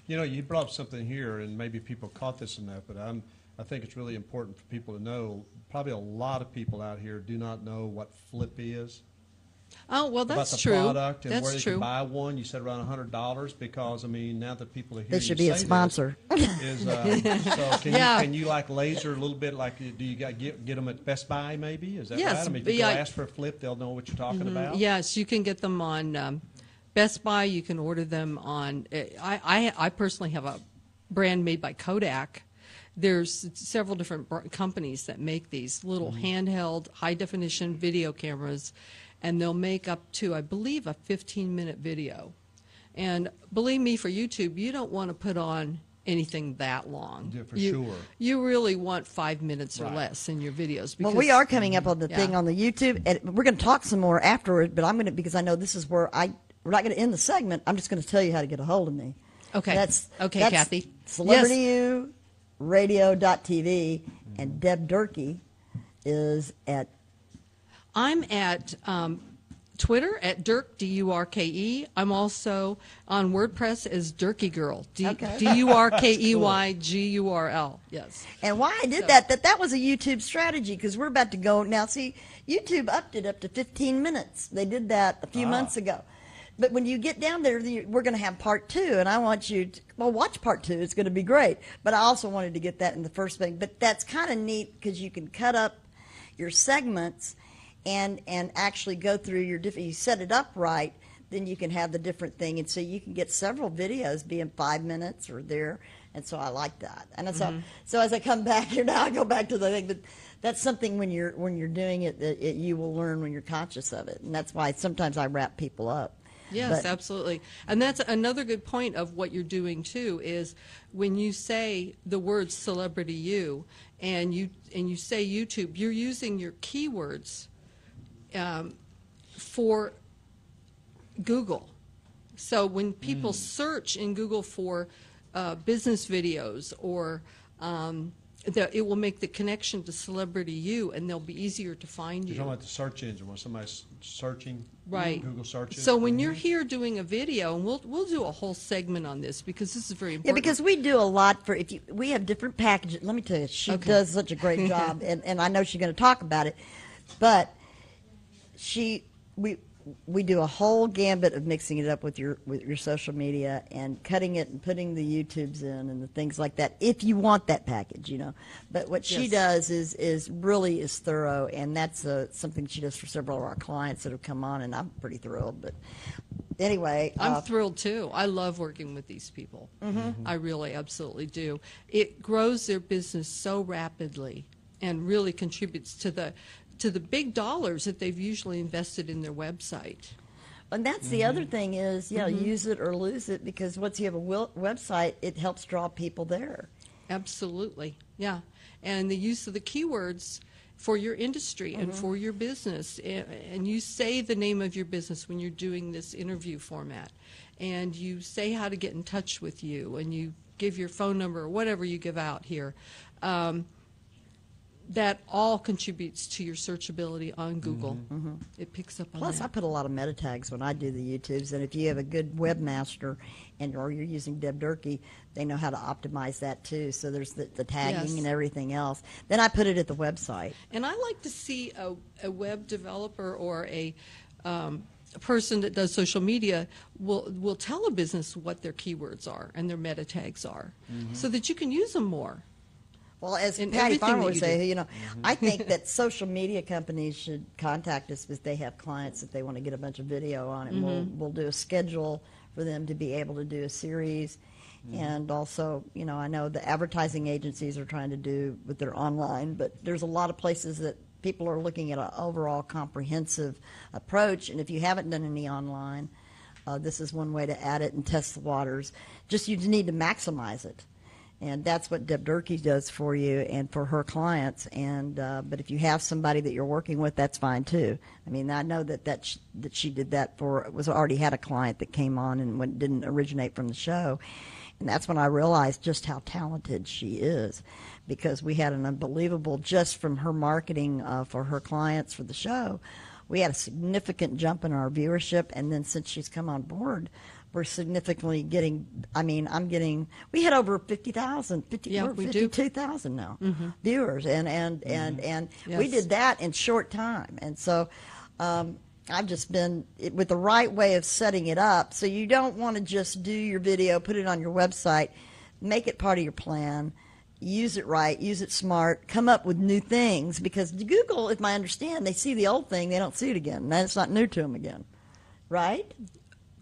You know, you brought up something here, and maybe people caught this enough, but I think it's really important for people to know. Probably a lot of people out here do not know what Flip is. Oh, well, that's about the true. product and That's where they true. can buy one. You said around $100 because, I mean, now that people are hearing This should you be a say sponsor. This, so Yeah. can you like laser a little bit? Like, do you get them at Best Buy? Maybe is that Yes, right? I mean, if you yeah. go ask for a Flip, they'll know what you're talking about. Yes, you can get them on Best Buy. You can order them on. I personally have a brand made by Kodak. There's several different companies that make these little handheld, high-definition video cameras, and they'll make up to, I believe, a 15-minute video. And believe me, for YouTube, you don't want to put on anything that long. Yeah, for sure. You really want 5 minutes or Right. less in your videos. Well, Because, we are coming up on the Yeah. thing on the YouTube, and we're going to talk some more afterward. But I'm going to, because I know this is where we're not going to end the segment. I'm just going to tell you how to get a hold of me. Okay. That's Kathy. CelebrityURadio.tv, and Deb Durkey is at. I'm at Twitter at Durk, D-U-R-K-E. I'm also on WordPress as Durkey Girl, Okay. D-U-R-K-E-Y-G-U-R-L. Yes. And why I did that was a YouTube strategy, because we're about to go now. See, YouTube upped it up to 15 minutes. They did that a few months ago. But when you get down there, we're going to have part 2, and I want you to watch part 2. It's going to be great. But I also wanted to get that in the first thing. But that's kind of neat, because you can cut up your segments and actually go through your different. You set it up right, then you can have the different thing, and so you can get several videos being 5 minutes or there. And so I like that. And so as I come back here now, I go back to the thing. But that's something when you're doing it that you will learn when you're conscious of it, and that's why sometimes I wrap people up. Yes, absolutely. And that's another good point of what you're doing, too, is when you say the word celebrity you and you say YouTube, you're using your keywords for Google. So when people search in Google for business videos or it will make the connection to celebrity you, and they'll be easier to find you. You're talking about the search engine when somebody's searching, right? Google searches. So when you're here doing a video, and we'll do a whole segment on this because this is very important. Yeah, because we do a lot for we have different packages. Let me tell you, she does such a great job, and I know she's going to talk about it, but we do a whole gambit of mixing it up with your social media and cutting it and putting the YouTubes in and the things like that, if you want that package, But what she does is really thorough, and that's something she does for several of our clients that have come on, and I'm pretty thrilled. But anyway, I'm thrilled too. I love working with these people. I really absolutely do. It grows their business so rapidly and really contributes to the big dollars that they've usually invested in their website. And that's the other thing is, use it or lose it, because once you have a website, it helps draw people there. Absolutely, yeah. And the use of the keywords for your industry and for your business. And you say the name of your business when you're doing this interview format. And you say how to get in touch with you, and you give your phone number or whatever you give out here. That all contributes to your searchability on Google. It picks up on Plus, that. I put a lot of meta tags when I do the YouTubes, and if you have a good webmaster or you're using Deb Durkey, they know how to optimize that too. So there's the tagging and everything else. Then I put it at the website. And I like to see a web developer or a person that does social media will tell a business what their keywords are and their meta tags are, so that you can use them more. Well, as in Patty everything Farmer that would you say, do. I think that social media companies should contact us if they have clients that they want to get a bunch of video on, and we'll do a schedule for them to be able to do a series. And also, I know the advertising agencies are trying to do with their online, but there's a lot of places that people are looking at an overall comprehensive approach. And if you haven't done any online, this is one way to add it and test the waters. Just you need to maximize it. And that's what Deb Durkey does for you and for her clients. And but if you have somebody that you're working with, that's fine too. I mean, I know that she did that already had a client that came on and didn't originate from the show. And that's when I realized just how talented she is, because we had an unbelievable, just from her marketing for her clients for the show, we had a significant jump in our viewership. And then since she's come on board, we're significantly getting, I mean, we had over 50,000, Yeah, we're we do. 52,000 now viewers, and we Yes. did that in short time. And so I've just been, with the right way of setting it up, so you don't want to just do your video, put it on your website, make it part of your plan, use it right, use it smart, come up with new things, because Google, if I understand, they see the old thing, they don't see it again, and it's not new to them again, right?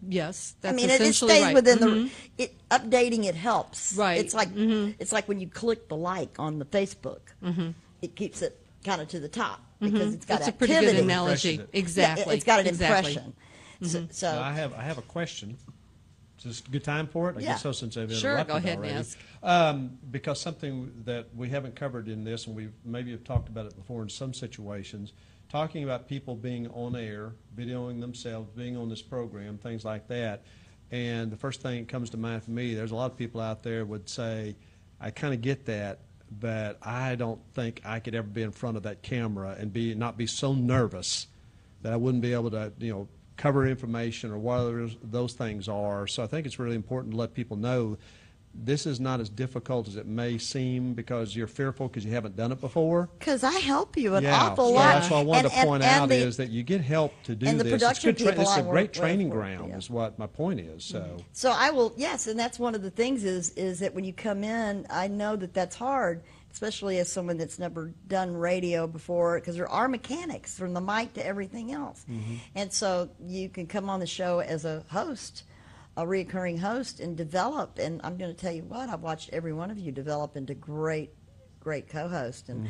Yes, that's I mean, it essentially stays right. within updating it helps. Right. It's like when you click the like on the Facebook, it keeps it kind of to the top because it's got That's a activity. pretty good Refreshes analogy. it. Exactly. Yeah, it's got an exactly. impression. So Now, I have a question. Is this a good time for it? I Yeah. guess so, since I've Sure, interrupted go ahead and already. ask. Because something that we haven't covered in this, and we maybe have talked about it before in some situations, talking about people being on air, videoing themselves, being on this program, things like that. And the first thing that comes to mind for me, there's a lot of people out there would say, I kind of get that, but I don't think I could ever be in front of that camera and not be so nervous that I wouldn't be able to, cover information or whatever those things are. So I think it's really important to let people know this is not as difficult as it may seem because you're fearful because you haven't done it before. because I help you an Yeah, awful so lot. that's what I wanted to point out the- is that you get help to do and the this. production It's, good people it's I a work great with training work, ground yeah. is what my point is. So So I will, yes, and that's one of the things is that when you come in, I know that that's hard, especially as someone that's never done radio before, because there are mechanics from the mic to everything else. And so you can come on the show as a host, a reoccurring host, and develop. And I'm going to tell you what, I've watched every one of you develop into great co-host. And,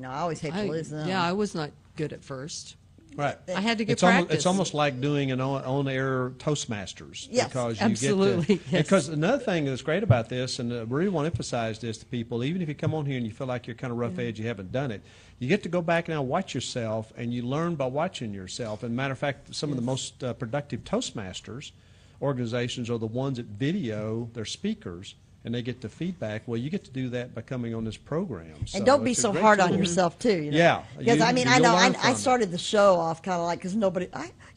I always hate to lose them. Yeah, I was not good at first. right. I had to get It's practice. almost like doing an on-air Toastmasters. Yes, because absolutely, You get to, yes. Because another thing that's great about this, and we really want to emphasize this to people, even if you come on here and you feel like you're kind of rough edge, you haven't done it, you get to go back now and watch yourself, and you learn by watching yourself. And matter of fact, some of the most productive Toastmasters organizations are the ones that video their speakers, and they get the feedback. Well, you get to do that by coming on this program. So And don't be it's a so great hard on tool. yourself too. Yeah, because I mean, I you'll know learn I from it. started the show off kind of like because nobody.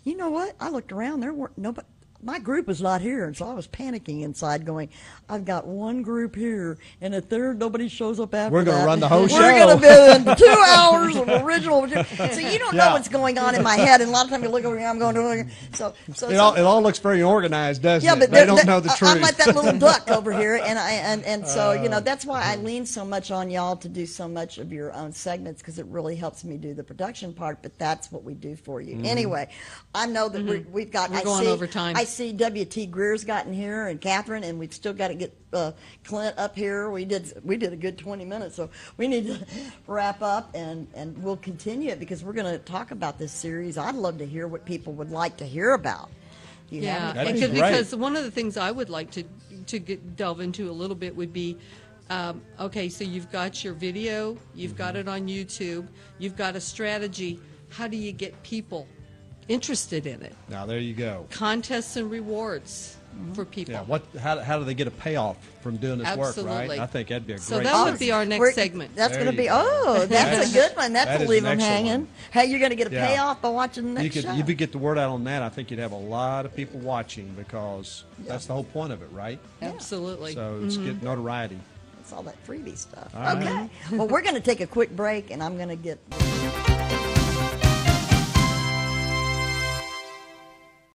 You know what? I looked around. There weren't nobody. My group was not here, and so I was panicking inside, going, "I've got one group here, and if nobody shows up after We're gonna that, run the whole we're show." going to be in 2 hours of original material." So you don't know Yeah. what's going on in my head, and a lot of times you look over here, I'm going to so. It all looks very organized, doesn't Yeah, it? but They don't know the truth. I'm like that little duck over here, and so that's why I lean so much on y'all to do so much of your own segments because it really helps me do the production part. But that's what we do for you anyway. I know that we've got. We're I going see, over time. I see W.T. Greer's gotten here and Catherine, and we've still got to get Clint up here. We did a good 20 minutes, so we need to wrap up, and we'll continue it because we're going to talk about this series. I'd love to hear what people would like to hear about. Do you have Yeah, any That'd be because great. one of the things I would like to delve into a little bit would be, okay, so you've got your video, you've got it on YouTube, you've got a strategy. How do you get people interested in it? Now there you go. Contests and rewards for people. Yeah. How do they get a payoff from doing this work? Absolutely. Right. I think that'd be a So great. that would thing. be our next We're- segment. That's There going to you be, go. that's a good one. That That's is to leave an them excellent hanging. one. Hey, you're going to get a Yeah. payoff by watching the next show. You could get the word out on that. I think you'd have a lot of people watching because that's the whole point of it, right? Absolutely. So it's get notoriety. It's all that freebie stuff. All right. Okay. Well, we're going to take a quick break, and I'm going to get